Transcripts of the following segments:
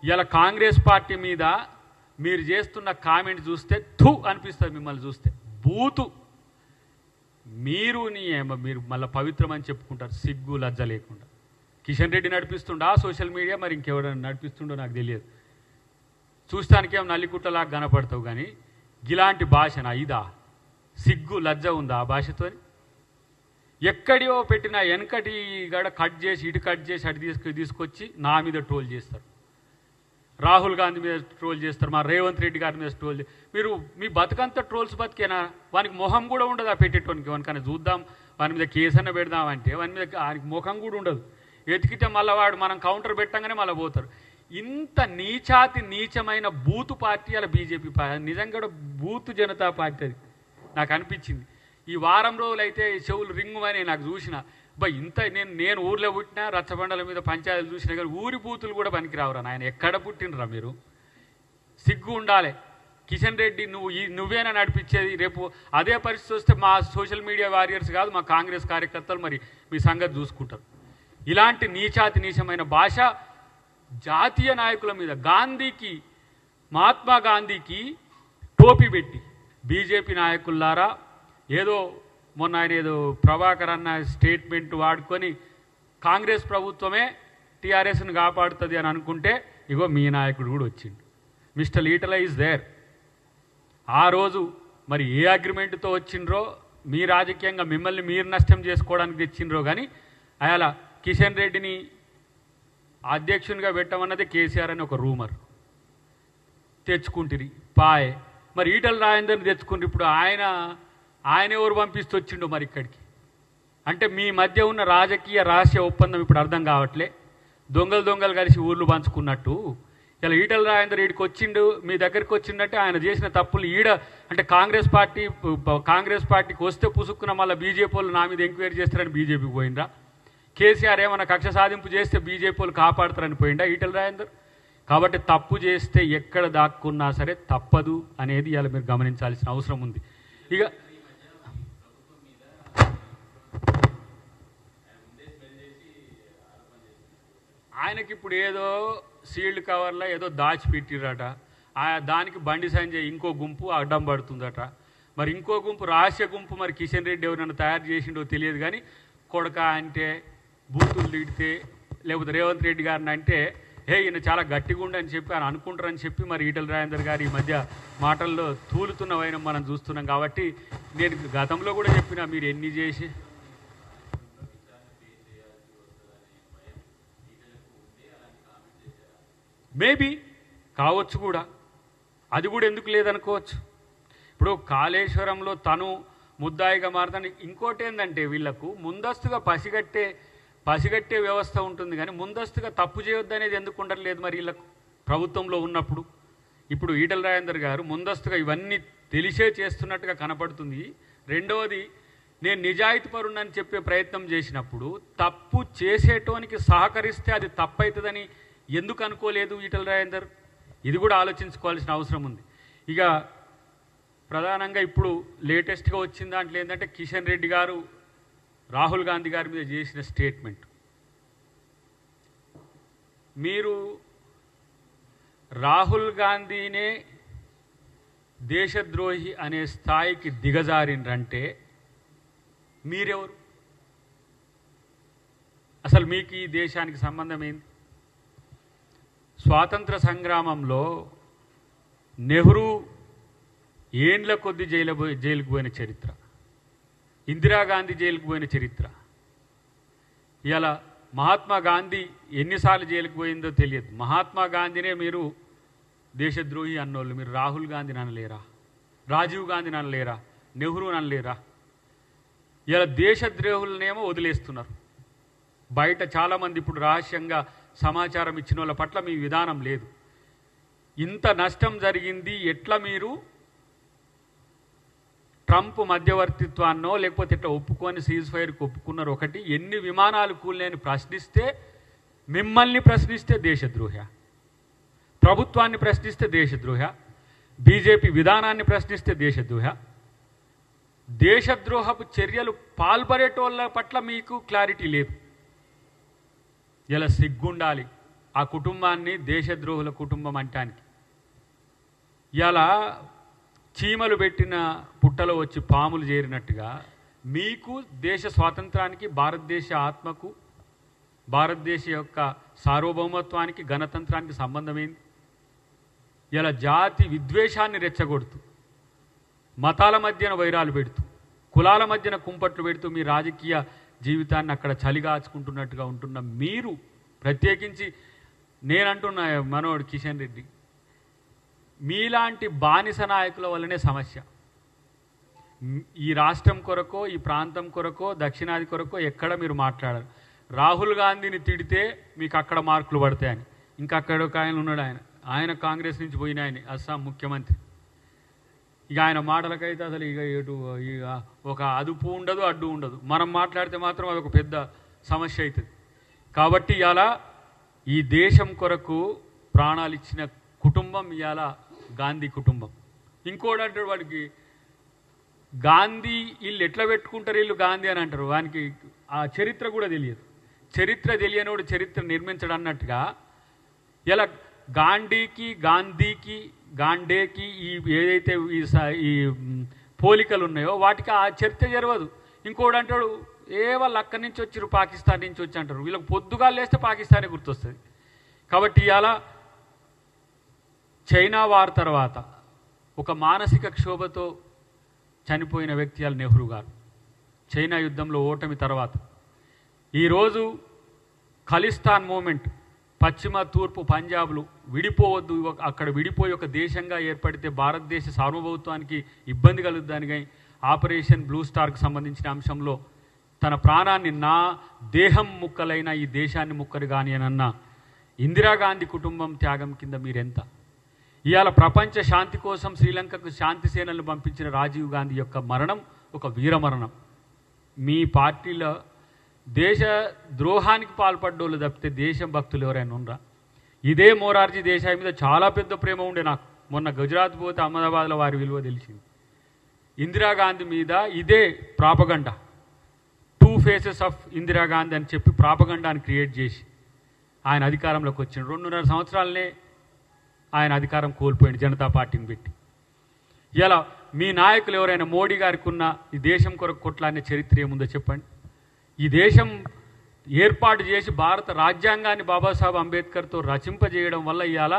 ఇలా కాంగ్రెస్ పార్టీ మీద మీరు చేస్తున్న కామెంట్ చూస్తే థూ అనిపిస్తుంది. మిమ్మల్ని చూస్తే బూతు. మీరు మళ్ళీ పవిత్రం అని చెప్పుకుంటారు సిగ్గు లజ్జ లేకుండా. కిషన్ రెడ్డి నడిపిస్తుండా సోషల్ మీడియా, మరి ఇంకెవరైనా నడిపిస్తుండో నాకు తెలియదు. చూస్తానికేమో నల్లికుట్టలాగా కనపడతావు, కానీ ఇలాంటి భాషనా ఇదా? సిగ్గు లజ్జ ఉందా ఆ భాషతో? ఎక్కడియో పెట్టిన వెనకటి గడ కట్ చేసి ఇటు కట్ చేసి అటు తీసుకొచ్చి నా మీద ట్రోల్ చేస్తారు. రాహుల్ గాంధీ మీద ట్రోల్ చేస్తారు, మా రేవంత్ రెడ్డి గారి మీద ట్రోల్. మీరు మీ బతుకంతా ట్రోల్స్ బతికేనా? వానికి మొహం కూడా ఉండదు ఆ పెట్టేటోనికి. వానికన్నా చూద్దాం, వాని మీద కేసన్న పెడదామంటే వాని మీద వానికి ముఖం కూడా ఉండదు. ఎతికితే మళ్ళీ వాడు మనం కౌంటర్ పెట్టంగానే మళ్ళీ పోతారు. ఇంత నీచాతి నీచమైన బూతు పార్టీ అలా బీజేపీ పార్టీ. నిజంగా బూతు జనతా పార్టీ అది నాకు అనిపించింది. ఈ వారం రోజులు అయితే చెవులు రింగుమని నాకు చూసిన. ఇంత నేను ఊర్లో పుట్టినా రచ్చబండల మీద పంచాయతీలు చూసినా కానీ ఊరి బూతులు కూడా పనికిరావురా నాయన. ఎక్కడ పుట్టినరా మీరు? సిగ్గు ఉండాలి. కిషన్ రెడ్డి నువ్వేనా నడిపించేది? రేపు అదే పరిస్థితి వస్తే మా సోషల్ మీడియా వారియర్స్ కాదు, మా కాంగ్రెస్ కార్యకర్తలు మరి మీ సంగతి చూసుకుంటారు. ఇలాంటి నీచాతి నీచమైన భాష జాతీయ నాయకుల మీద, గాంధీకి, మహాత్మా గాంధీకి టోపీ పెట్టి బీజేపీ నాయకులారా ఏదో మొన్న ఆయన ఏదో ప్రభాకర్ అన్న స్టేట్మెంట్ వాడుకొని కాంగ్రెస్ ప్రభుత్వమే టీఆర్ఎస్ని కాపాడుతుంది అని అనుకుంటే ఇగో మీ నాయకుడు కూడా వచ్చిండు. Mr Etela is there. ఆ రోజు మరి ఏ అగ్రిమెంట్తో వచ్చిండ్రో, మీ రాజకీయంగా మిమ్మల్ని మీరు నష్టం చేసుకోవడానికి తెచ్చిండ్రో, కానీ అలా కిషన్ రెడ్డిని అధ్యక్షునిగా పెట్టమన్నది కేసీఆర్ అని ఒక రూమర్ తెచ్చుకుంటురి పాయే. మరి ఈటల రాజేందర్ని తెచ్చుకుంటారు. ఇప్పుడు ఆయన ఎవరు పంపిస్తూ వచ్చిండో మరి ఇక్కడికి? అంటే మీ మధ్య ఉన్న రాజకీయ రహస్య ఒప్పందం ఇప్పుడు అర్థం కావట్లే. దొంగలు కలిసి ఊర్లు పంచుకున్నట్టు ఇలా ఈటల రాజేందర్ ఈడికి వచ్చిండు, మీ దగ్గరికి వచ్చిండంటే ఆయన చేసిన తప్పులు అంటే కాంగ్రెస్ పార్టీకి వస్తే పుసుక్కున్న మళ్ళీ బీజేపీ వాళ్ళు నా మీద ఎంక్వైరీ చేస్తారని బీజేపీకి పోయిండ్రా? కేసీఆర్ ఏమన్నా కక్ష సాధింపు చేస్తే బీజేపీ వాళ్ళు కాపాడుతారని పోయిండా ఈటల రాజేందర్? కాబట్టి తప్పు చేస్తే ఎక్కడ దాక్కున్నా సరే తప్పదు అనేది ఇలా మీరు గమనించాల్సిన అవసరం ఉంది. ఇక ఆయనకి ఇప్పుడు ఏదో సీల్డ్ కవర్లో ఏదో దాచిపెట్టిరట. దానికి బండి సంజయ్ ఇంకో గుంపు అడ్డం పడుతుందట. మరి ఇంకో గుంపు రహస్య గుంపు మరి కిషన్ రెడ్డి ఎవరైనా తయారు చేసిండో తెలియదు, కానీ కొడక అంటే బూతులు తిడితే, లేకపోతే రేవంత్ రెడ్డి గారిని అంటే ఈయన చాలా గట్టిగా ఉండని చెప్పి ఆయన అనుకుంటారని చెప్పి మరి ఈటల రాజేందర్ గారు ఈ మధ్య మాటల్లో తూలుతున్న వైనం మనం చూస్తున్నాం. కాబట్టి నేను గతంలో కూడా చెప్పిన, మీరు ఎన్ని చేసి మేబీ కావచ్చు కూడా, అది కూడా ఎందుకు లేదనుకోవచ్చు. ఇప్పుడు కాళేశ్వరంలో తను ముద్దాయిగా మారుతాను. ఇంకోటి ఏంటంటే వీళ్లకు ముందస్తుగా పసిగట్టే వ్యవస్థ ఉంటుంది, కానీ ముందస్తుగా తప్పు చేయొద్దు అనేది ఎందుకు ఉండట్లేదు మరి వీళ్ళకు ప్రభుత్వంలో ఉన్నప్పుడు? ఇప్పుడు ఈటల రాజేందర్ గారు ముందస్తుగా ఇవన్నీ తెలిసే చేస్తున్నట్టుగా కనపడుతుంది. రెండవది, నేను నిజాయితీపరునని చెప్పే ప్రయత్నం చేసినప్పుడు తప్పు చేసేటోనికి సహకరిస్తే అది తప్పవుతుందని ఎందుకు అనుకోలేదు ఈటల రాజేందర్? ఇది కూడా ఆలోచించుకోవాల్సిన అవసరం ఉంది. ఇక ప్రధానంగా ఇప్పుడు లేటెస్ట్గా వచ్చిన దాంట్లో ఏంటంటే కిషన్ రెడ్డి గారు రాహుల్ గాంధీ గారి మీద చేసిన స్టేట్మెంట్. మీరు రాహుల్ గాంధీనే దేశద్రోహి అనే స్థాయికి దిగజారిండ్రంటే మీరెవరు? అసలు మీకు ఈ దేశానికి సంబంధం ఏంది? స్వాతంత్ర సంగ్రామంలో నెహ్రూ ఏండ్ల కొద్ది జైలుకు పోయిన చరిత్ర, ఇందిరాగాంధీ జైలుకు పోయిన చరిత్ర. ఇలా మహాత్మా గాంధీ ఎన్నిసార్లు జైలుకు పోయిందో తెలియదు. మహాత్మా గాంధీనే మీరు దేశద్రోహి అన్నోళ్ళు, మీరు రాహుల్ గాంధీని అనలేరా? రాజీవ్ గాంధీని అనలేరా? నెహ్రూని అనలేరా? ఇలా దేశద్రోహులనేమో వదిలేస్తున్నారు. బయట చాలామంది ఇప్పుడు రహస్యంగా సమాచారం ఇచ్చిన వాళ్ళ పట్ల మీ విధానం లేదు. ఇంత నష్టం జరిగింది, ఎట్లా మీరు ట్రంప్ మధ్యవర్తిత్వాన్నో లేకపోతే ఇట్లా ఒప్పుకొని సీజ్ ఫైర్కి ఒప్పుకున్నారు ఒకటి. ఎన్ని విమానాలు కూలినాయని ప్రశ్నిస్తే, మిమ్మల్ని ప్రశ్నిస్తే దేశద్రోహ, ప్రభుత్వాన్ని ప్రశ్నిస్తే దేశద్రోహ, బీజేపీ విధానాన్ని ప్రశ్నిస్తే దేశద్రోహ. దేశద్రోహపు చర్యలు పాల్పడేటోళ్ళ పట్ల మీకు క్లారిటీ లేదు. ఇలా సిగ్గుండాలి. ఆ కుటుంబాన్ని దేశద్రోహుల కుటుంబం అంటానికి. ఇలా చీమలు పెట్టిన పుట్టలో వచ్చి పాములు చేరినట్టుగా మీకు దేశ స్వాతంత్రానికి, భారతదేశ ఆత్మకు, భారతదేశ యొక్క సార్వభౌమత్వానికి, గణతంత్రానికి సంబంధమైంది. ఇలా జాతి విద్వేషాన్ని రెచ్చగొడుతూ, మతాల మధ్యన వైరాలు పెడుతూ, కులాల మధ్యన కుంపట్లు పెడుతూ మీ రాజకీయ జీవితాన్ని అక్కడ చలిగాచుకుంటున్నట్టుగా ఉంటున్న మీరు, ప్రత్యేకించి నేనంటున్న మనోడు కిషన్ రెడ్డి, మీలాంటి బానిస నాయకుల వల్లనే సమస్య. ఈ రాష్ట్రం కొరకో, ఈ ప్రాంతం కొరకో, దక్షిణాది కొరకో ఎక్కడ మీరు మాట్లాడరు. రాహుల్ గాంధీని తిడితే మీకు అక్కడ మార్కులు పడతాయని. ఇంకా అక్కడ ఒక ఆయన ఉన్నాడు, ఆయన కాంగ్రెస్ నుంచి పోయిన ఆయన, అస్సాం ముఖ్యమంత్రి. ఇక ఆయన మాటలకైతే అసలు ఇక ఒక అదుపు ఉండదు, అడ్డు ఉండదు. మనం మాట్లాడితే మాత్రం అది ఒక పెద్ద సమస్య అవుతుంది. కాబట్టి ఇవాళ ఈ దేశం కొరకు ప్రాణాలు ఇచ్చిన కుటుంబం ఇవాళ గాంధీ కుటుంబం. ఇంకోటి అంటాడు వాడికి, గాంధీ వీళ్ళు ఎట్లా పెట్టుకుంటారు వీళ్ళు గాంధీ అని అంటారు. వానికి ఆ చరిత్ర కూడా తెలియదు. చరిత్ర తెలియనివాడు చరిత్ర నిర్మించడం అన్నట్టుగా ఇలా గాంధీకి గాంధేకి ఈ ఏదైతే ఈ పోలికలు ఉన్నాయో వాటికి ఆ చరిత్ర జరగదు. ఇంకోటి అంటాడు, వాళ్ళు అక్కడి నుంచి వచ్చారు, పాకిస్తాన్ నుంచి వచ్చి అంటారు. వీళ్ళకి పొద్దుగా లేస్తే పాకిస్తానే గుర్తొస్తుంది. కాబట్టి ఇవాళ చైనా వార్ తర్వాత ఒక మానసిక క్షోభతో చనిపోయిన వ్యక్తి ఇవాళ నెహ్రూ గారు. చైనా యుద్ధంలో ఓటమి తర్వాత ఈరోజు ఖలిస్తాన్ మూమెంట్, పశ్చిమ తూర్పు పంజాబ్లు విడిపోవద్దు, అక్కడ విడిపోయి ఒక దేశంగా ఏర్పడితే భారతదేశ సార్వభౌత్వానికి ఇబ్బంది కలుగుద్దని ఆపరేషన్ బ్లూ స్టార్కి సంబంధించిన అంశంలో తన ప్రాణాన్ని, నా దేహం ముక్కలైన ఈ దేశాన్ని ముక్కలు కానీ అన్న ఇందిరాగాంధీ కుటుంబం త్యాగం కింద మీరెంత? ఇవాళ ప్రపంచ శాంతి కోసం శ్రీలంకకు శాంతి సేనలను పంపించిన రాజీవ్ గాంధీ యొక్క మరణం ఒక వీరమరణం. మీ పార్టీలో దేశ ద్రోహానికి పాల్పడ్డోళ్ళు తప్పితే దేశం భక్తులు ఎవరైనా ఉండరా? ఇదే మొరార్జీ దేశాయ్ మీద చాలా పెద్ద ప్రేమ ఉండే నాకు. మొన్న గుజరాత్ పోతే అహ్మదాబాద్లో వారి విలువ తెలిసింది. ఇందిరాగాంధీ మీద ఇదే ప్రాపగండా, 2 ఫేసెస్ ఆఫ్ ఇందిరాగాంధీ అని చెప్పి ప్రాపగండాన్ని క్రియేట్ చేసి ఆయన అధికారంలోకి వచ్చిండు. 2.5 సంవత్సరాలనే ఆయన అధికారం కోల్పోయింది జనతా పార్టీని పెట్టి. ఇలా మీ నాయకులు ఎవరైనా మోడీ గారికి ఉన్న ఈ దేశం కొరకు కొట్లాడిన చరిత్ర ఏముందో చెప్పండి. ఈ దేశం ఏర్పాటు చేసి భారత రాజ్యాంగాన్ని బాబాసాహెబ్ అంబేద్కర్తో రచింపజేయడం వల్ల ఇవాళ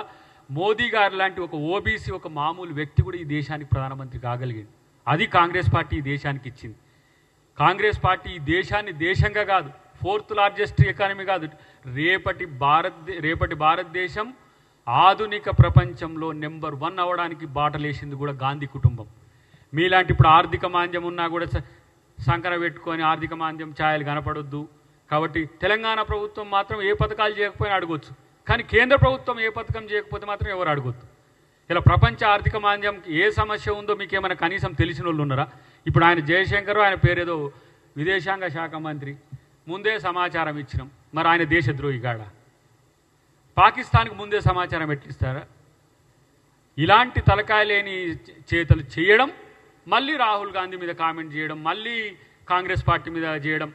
మోదీ గారు లాంటి ఒక ఓబీసీ, ఒక మామూలు వ్యక్తి కూడా ఈ దేశానికి ప్రధానమంత్రి కాగలిగింది. అది కాంగ్రెస్ పార్టీ ఈ దేశానికి ఇచ్చింది. కాంగ్రెస్ పార్టీ ఈ దేశాన్ని దేశంగా కాదు, 4th లార్జెస్ట్ ఎకానమీ కాదు, రేపటి భారతదేశం ఆధునిక ప్రపంచంలో నెంబర్ 1 అవ్వడానికి బాటలేసింది కూడా గాంధీ కుటుంబం. మీలాంటి ఇప్పుడు ఆర్థిక మాంద్యం ఉన్నా కూడా సంకర పెట్టుకొని ఆర్థిక మాంద్యం ఛాయలు కనపడొద్దు. కాబట్టి తెలంగాణ ప్రభుత్వం మాత్రం ఏ పథకాలు చేయకపోయినా అడగొచ్చు, కానీ కేంద్ర ప్రభుత్వం ఏ పథకం చేయకపోతే మాత్రం ఎవరు అడగొద్దు. ఇలా ప్రపంచ ఆర్థిక మాంద్యం ఏ సమస్య ఉందో మీకు ఏమైనా కనీసం తెలిసిన వాళ్ళు ఉన్నారా? ఇప్పుడు ఆయన జయశంకర్, ఆయన పేరేదో విదేశాంగ శాఖ మంత్రి, ముందే సమాచారం ఇచ్చినాం. మరి ఆయన దేశద్రోహి కాడా? పాకిస్తాన్కి ముందే సమాచారం ఎట్లిస్తారా? ఇలాంటి తలకాయ లేని చేతలు చేయడం, మళ్ళీ రాహుల్ గాంధీ మీద కామెంట్ చేయడం, మళ్ళీ కాంగ్రెస్ పార్టీ మీద చేయడం,